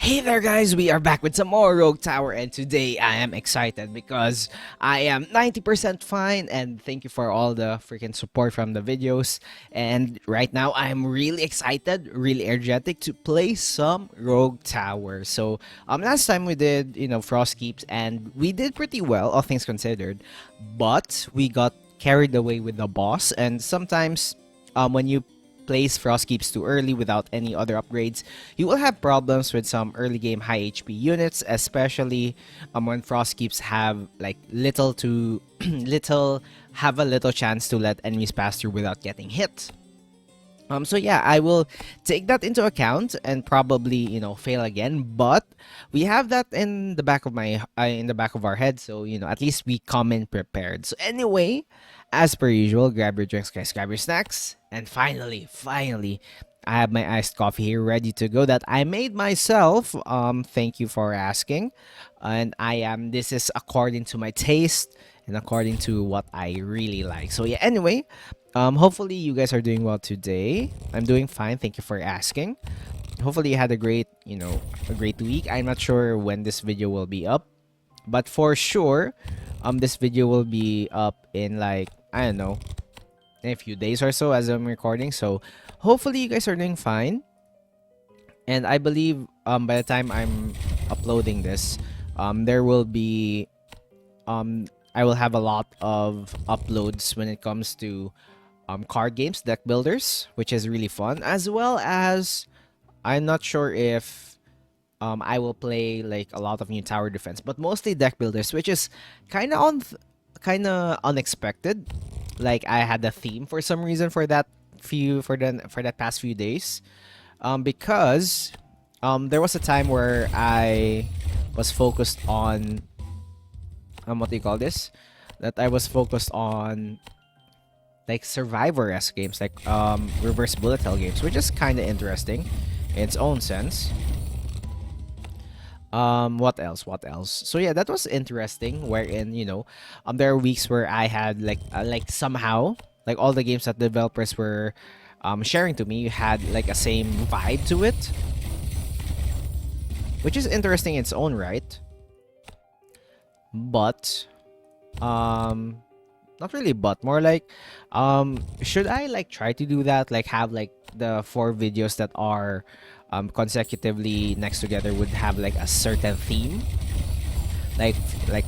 Hey there guys, we are back with some more Rogue Tower, and today I am excited because I am 90% fine, and thank you for all the freaking support from the videos. And right now I'm really excited, really energetic to play some Rogue Tower. So last time we did, Frost Keeps, and we did pretty well, all things considered, but we got carried away with the boss. And sometimes when you place Frost Keeps too early without any other upgrades, you will have problems with some early game high HP units, especially when Frost Keeps have like little to have a little chance to let enemies pass through without getting hit. So yeah, I will take that into account and probably fail again, but we have that in the back of our head, so at least we come in prepared. So anyway, as per usual, grab your drinks, guys, grab your snacks, and finally, I have my iced coffee here ready to go that I made myself. Thank you for asking, and this is according to my taste and according to what I really like. So yeah, anyway. Hopefully you guys are doing well today. I'm doing fine. Thank you for asking. Hopefully you had a great week. I'm not sure when this video will be up, but for sure, this video will be up in like, I don't know, in a few days or so as I'm recording. So hopefully you guys are doing fine. And I believe by the time I'm uploading this, there will be I will have a lot of uploads when it comes to card games, deck builders, which is really fun, as well as I'm not sure if I will play like a lot of new tower defense, but mostly deck builders, which is kind of unexpected. Like I had a theme for some reason for that past few days, because there was a time where I was focused on what do you call this? That I was focused on like survivor-esque games, like reverse bullet hell games, which is kind of interesting in its own sense. What else? So yeah, that was interesting. Wherein there are weeks where I had like somehow like all the games that developers were sharing to me had like a same vibe to it, which is interesting in its own right. But not really, but more like should I like try to do that, like have like the 4 videos that are consecutively next together would have like a certain theme, like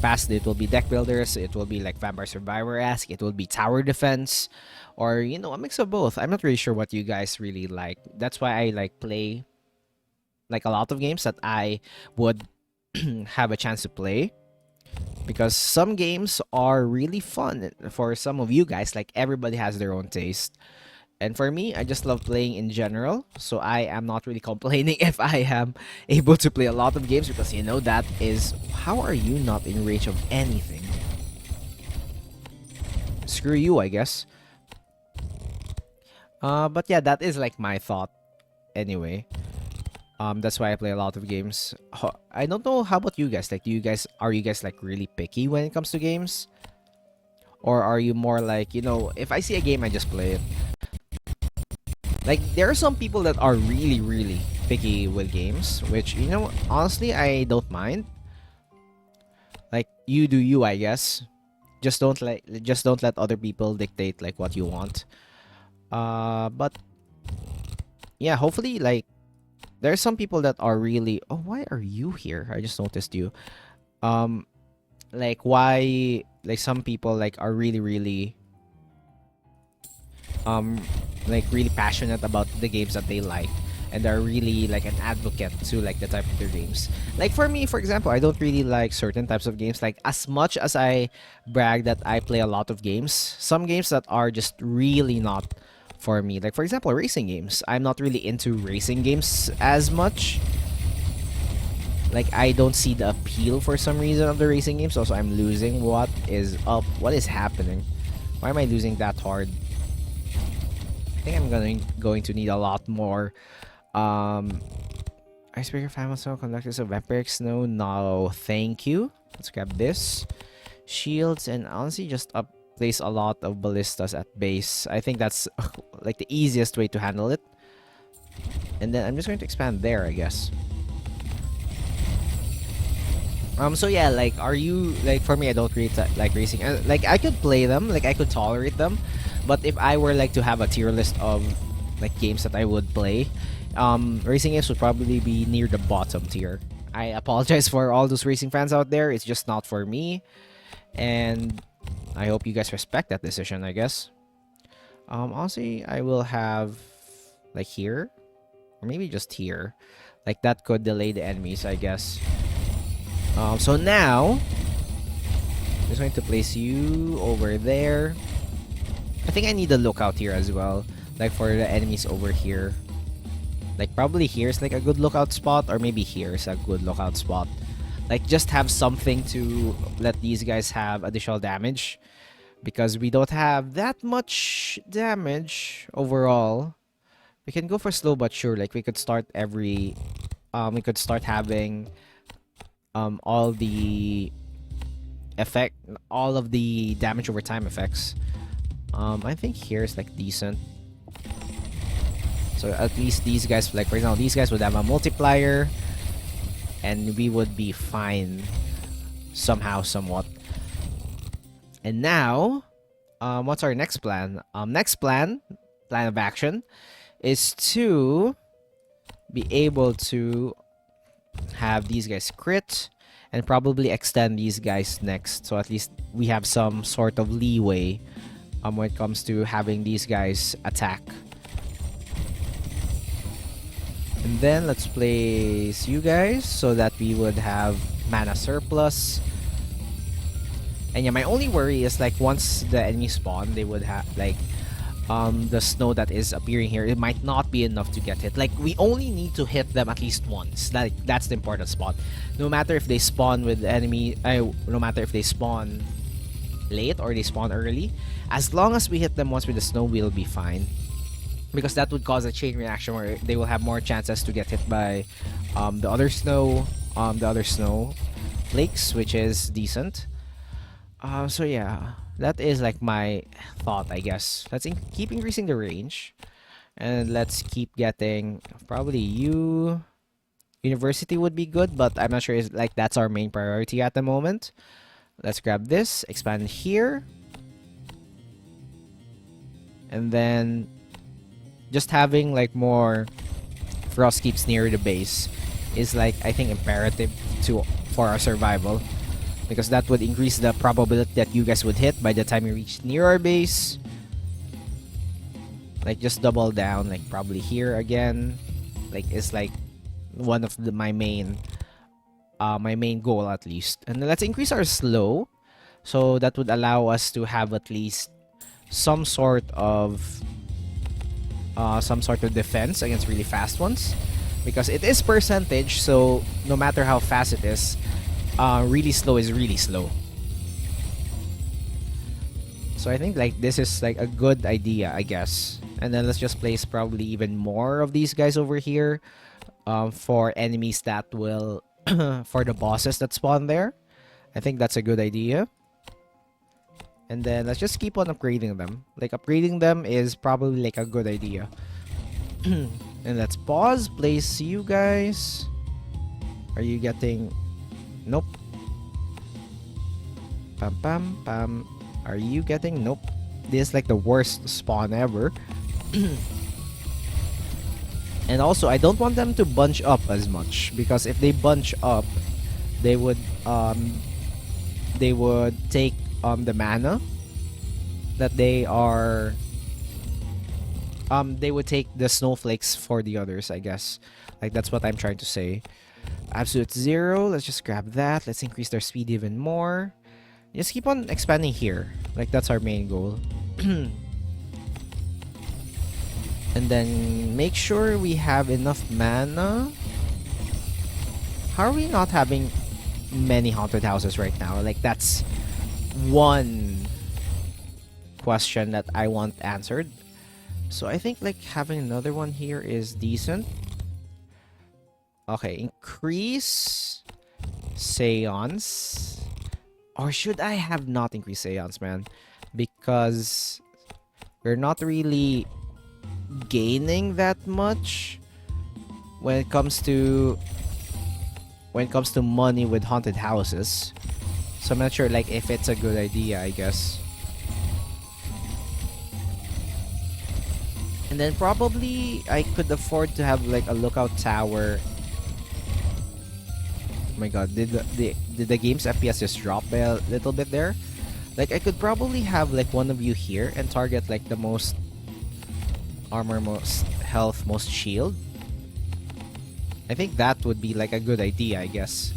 past it will be deck builders, it will be like vampire survivor-esque, it will be tower defense, or a mix of both. I'm not really sure what you guys really like. That's why I like play like a lot of games that I would have a chance to play, because some games are really fun for some of you guys. Like everybody has their own taste, and for me, I just love playing in general, so I am not really complaining if I am able to play a lot of games, because that is, how are you not in range of anything? Screw you, I guess. But yeah, that is like my thought anyway. That's why I play a lot of games. I don't know, how about you guys? Like, are you guys like really picky when it comes to games? Or are you more like, if I see a game, I just play it? Like, there are some people that are really, really picky with games, which, honestly, I don't mind. Like, you do you, I guess. Just don't let other people dictate like what you want. But yeah, hopefully, like, there are some people that are really... Oh, why are you here? I just noticed you. Like, why... Like, some people, like, are really, really... like, really passionate about the games that they like. And are really, like, an advocate to, like, the type of their games. Like, for me, for example, I don't really like certain types of games. Like, as much as I brag that I play a lot of games, some games that are just really not... for me, like for example, racing games. I'm not really into racing games as much. Like, I don't see the appeal for some reason of the racing games. Also, I'm losing. What is up? What is happening? Why am I losing that hard? I think I'm going to need a lot more icebreaker, family snow, conductors of vampiric snow. No, thank you. Let's grab this. Shields, and honestly just place a lot of ballistas at base. I think that's like the easiest way to handle it. And then I'm just going to expand there, I guess. So yeah, like, are you like, for me? I don't really like racing. Like, I could play them, like I could tolerate them, but if I were like to have a tier list of like games that I would play, racing games would probably be near the bottom tier. I apologize for all those racing fans out there. It's just not for me, and I hope you guys respect that decision. I guess. Honestly, I will have like here, or maybe just here. Like that could delay the enemies, I guess. So now, I'm just going to place you over there. I think I need a lookout here as well. Like for the enemies over here. Like probably here's like a good lookout spot, or maybe here's a good lookout spot. Like just have something to let these guys have additional damage. Because we don't have that much damage overall. We can go for slow but sure. Like we could start we could start having all the all of the damage over time effects. I think here's like decent. So at least these guys, like for example, these guys would have a multiplier, and we would be fine somehow, somewhat. And now, what's our next plan? Next plan of action, is to be able to have these guys crit and probably extend these guys next, so at least we have some sort of leeway when it comes to having these guys attack. And then let's place you guys so that we would have mana surplus. And yeah, my only worry is like once the enemy spawn, they would have like the snow that is appearing here, it might not be enough to get hit. Like we only need to hit them at least once. That's the important spot. No matter if they spawn with enemy, no matter if they spawn late or they spawn early, as long as we hit them once with the snow, we'll be fine. Because that would cause a chain reaction where they will have more chances to get hit by the other snow flakes, which is decent. So yeah, that is like my thought, I guess. Let's keep increasing the range, and let's keep getting probably you. University would be good, but I'm not sure is like that's our main priority at the moment. Let's grab this, expand here, and then just having like more frost keeps near the base is like I think imperative for our survival. Because that would increase the probability that you guys would hit by the time you reach near our base. Like just double down, like probably here again. Like it's like one of my main goal at least. And then let's increase our slow, so that would allow us to have at least some sort of defense against really fast ones. Because it is percentage, so no matter how fast it is, really slow is really slow. So I think like this is like a good idea, I guess. And then let's just place probably even more of these guys over here for enemies that will for the bosses that spawn there. I think that's a good idea. And then let's just keep on upgrading them. Like upgrading them is probably like a good idea. And let's pause, place you guys. Are you getting... Nope. Pam pam pam. Are you getting... Nope. This is like the worst spawn ever. And also, I don't want them to bunch up as much, because if they bunch up, they would take the mana that they are... they would take the snowflakes for the others, I guess. Like, that's what I'm trying to say. Absolute 0. Let's just grab that. Let's increase their speed even more. Just keep on expanding here. Like, that's our main goal. And then make sure we have enough mana. How are we not having many haunted houses right now? Like, that's one question that I want answered. So I think like having another one here is decent. Okay, increase seance. Or should I have not increased seance, man? Because we're not really gaining that much when it comes to when it comes to money with haunted houses. So I'm not sure like if it's a good idea, I guess. And then probably I could afford to have like a lookout tower. Oh my god, did the game's FPS just drop by a little bit there? Like I could probably have like one of you here and target like the most armor, most health, most shield. I think that would be like a good idea, I guess.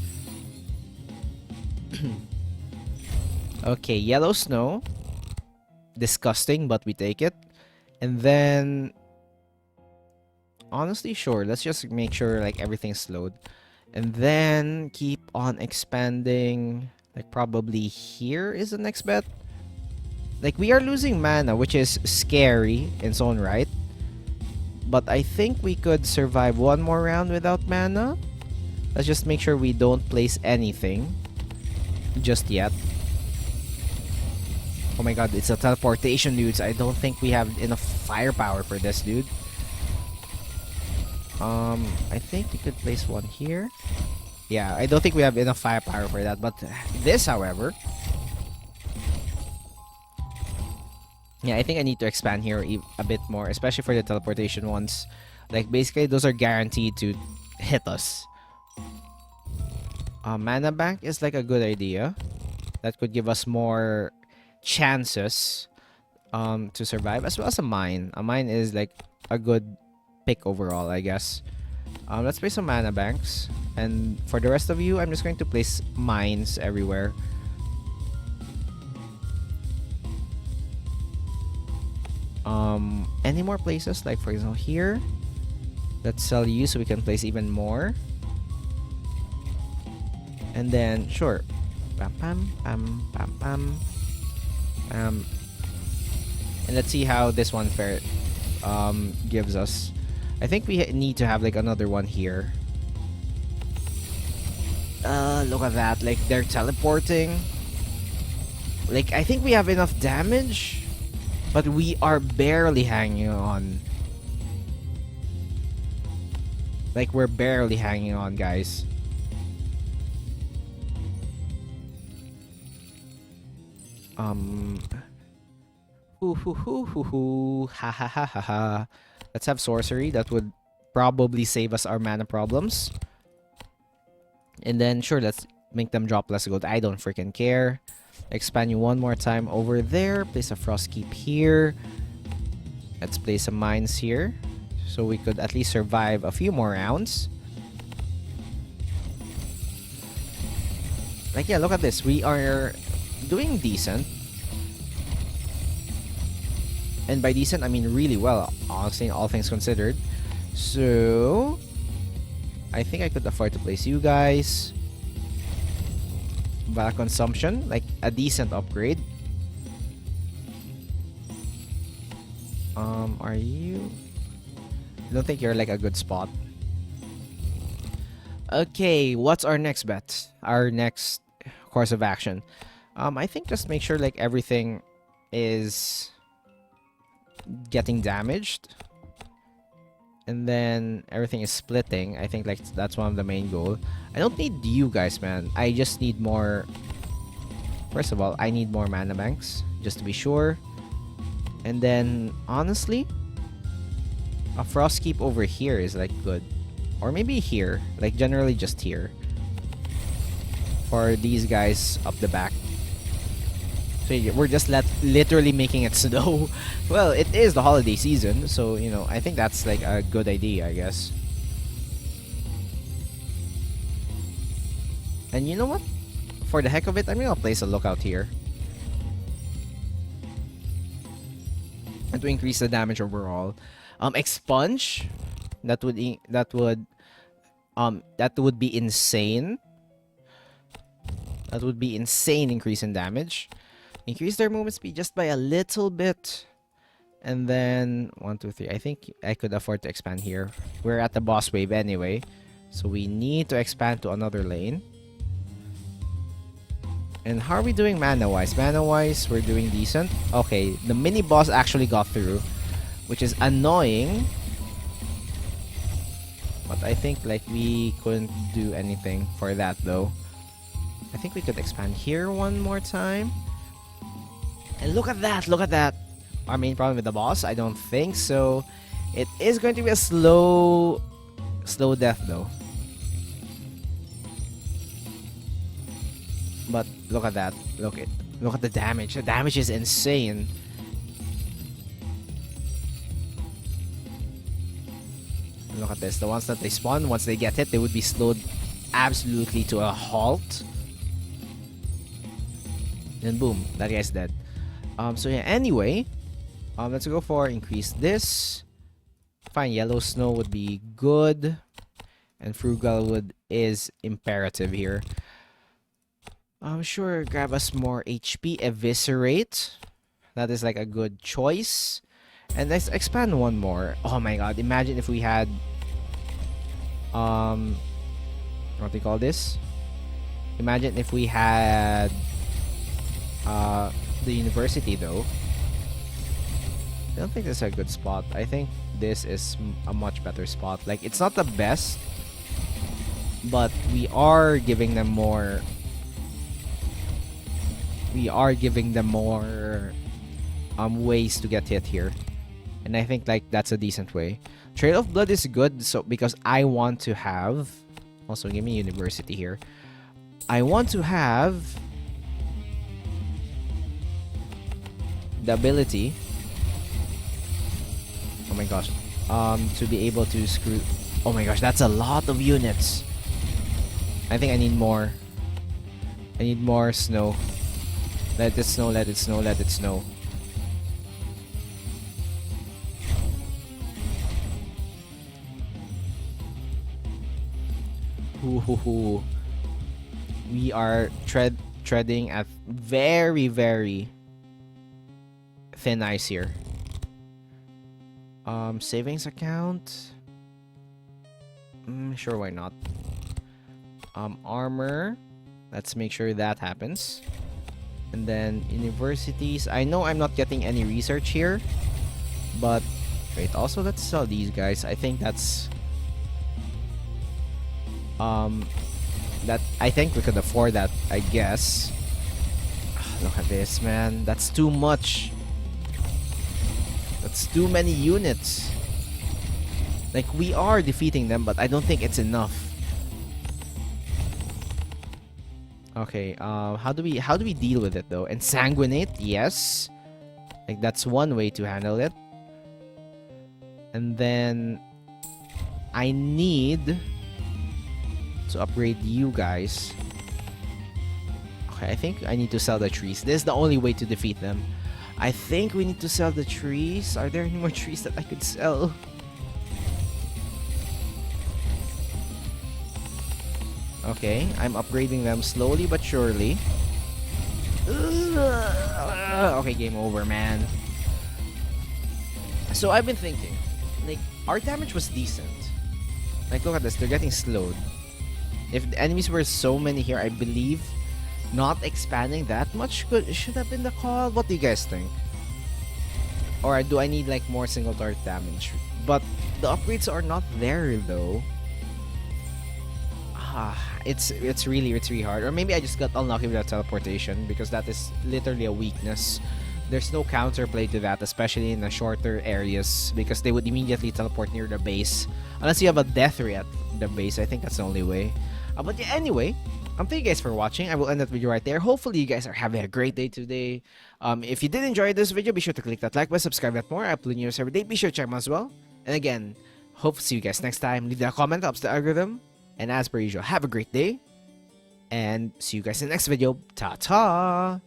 Okay, yellow snow. Disgusting, but we take it. And then honestly, sure, let's just make sure like everything's slowed. And then keep on expanding. Like probably here is the next bet. Like we are losing mana, which is scary in its own right. But I think we could survive one more round without mana. Let's just make sure we don't place anything just yet. Oh my god, it's a teleportation, dudes. I don't think we have enough firepower for this, dude. I think we could place one here. Yeah, I don't think we have enough firepower for that. But this, however... Yeah, I think I need to expand here a bit more, especially for the teleportation ones. Like, basically, those are guaranteed to hit us. Mana bank is like a good idea. That could give us more chances to survive, as well as a mine. A mine is like a good pick overall, I guess. Let's place some mana banks. And for the rest of you, I'm just going to place mines everywhere. Any more places? Like for example here. Let's sell you so we can place even more. And then sure. Pam pam pam pam pam. And let's see how this one gives us. I think we need to have like another one here. Look at that. Like they're teleporting. Like I think we have enough damage, but we are barely hanging on. Like we're barely hanging on, guys. Ha ha ha ha ha. Let's have sorcery. That would probably save us our mana problems. And then sure, let's make them drop less gold. I don't freaking care. Expand you one more time over there. Place a frost keep here. Let's place some mines here, so we could at least survive a few more rounds. Like yeah, look at this. We are doing decent. And by decent, I mean really well, honestly, all things considered. So I think I could afford to place you guys. Mana consumption, like a decent upgrade. Are you? I don't think you're like a good spot. Okay, what's our next bet? Our next course of action. I think just make sure like everything is getting damaged. And then everything is splitting. I think like that's one of the main goal. I don't need you guys, man. I just need more. First of all, I need more mana banks, just to be sure. And then honestly, a frost keep over here is like good. Or maybe here, like generally just here. For these guys up the back. So we're just literally making it snow. Well, it is the holiday season, so you know, I think that's like a good idea, I guess. And you know what? For the heck of it, I'm gonna place a lookout here. And to increase the damage overall. Expunge. That would be insane. That would be insane increase in damage. Increase their movement speed just by a little bit. And then 1, 2, 3. I think I could afford to expand here. We're at the boss wave anyway, so we need to expand to another lane. And how are we doing mana-wise? Mana-wise, we're doing decent. Okay, the mini-boss actually got through, which is annoying. But I think like we couldn't do anything for that though. I think we could expand here one more time. And look at that, look at that. Our main problem with the boss? I don't think so. It is going to be a slow death though. But look at that. Look at the damage. The damage is insane. Look at this. The ones that they spawn, once they get hit, they would be slowed absolutely to a halt. Then boom, that guy's dead. So yeah, anyway, let's go for increase this. Fine, yellow snow would be good. And frugal wood is imperative here. Sure, grab us more HP. Eviscerate. That is like a good choice. And let's expand one more. Oh my god, imagine if we had what do you call this? Imagine if we had the university though. I don't think this is a good spot. I think this is a much better spot. Like, it's not the best, but we are giving them more. We are giving them more ways to get hit here. And I think like that's a decent way. Trail of Blood is good, so because I want to have, also give me university here. I want to have the ability, oh my gosh, to be able to screw. Oh my gosh, that's a lot of units. I think I need more. I need more snow. Let it snow, let it snow, let it snow. Ooh. We are treading at very, very thin ice here. Savings account. Sure, why not? Armor. Let's make sure that happens. And then universities. I know I'm not getting any research here, but wait. Also, let's sell these guys. I think that's that I think we could afford that. I guess. Look at this, man. That's too much. That's too many units. Like, we are defeating them, but I don't think it's enough. Okay, how do we deal with it though? Ensanguinate, yes. Like, that's one way to handle it. And then I need to upgrade you guys. Okay, I think I need to sell the trees. This is the only way to defeat them. I think we need to sell the trees. Are there any more trees that I could sell? Okay, I'm upgrading them slowly but surely. Okay, game over, man. So I've been thinking, like, our damage was decent. Like, look at this, they're getting slowed. If the enemies were so many here, I believe not expanding that much should have been the call. What do you guys think? Or do I need like more single target damage? But the upgrades are not there though. It's really hard. Or maybe I just got unlucky with that teleportation, because that is literally a weakness. There's no counterplay to that, especially in the shorter areas, because they would immediately teleport near the base. Unless you have a death ray at the base, I think that's the only way. But yeah, anyway, thank you guys for watching. I will end that video right there. Hopefully you guys are having a great day today. If you did enjoy this video, be sure to click that like button, subscribe that more. I upload news every day. Be sure to check them as well. And again, hope to see you guys next time. Leave that comment, helps the algorithm. And as per usual, have a great day. And see you guys in the next video. Ta-ta!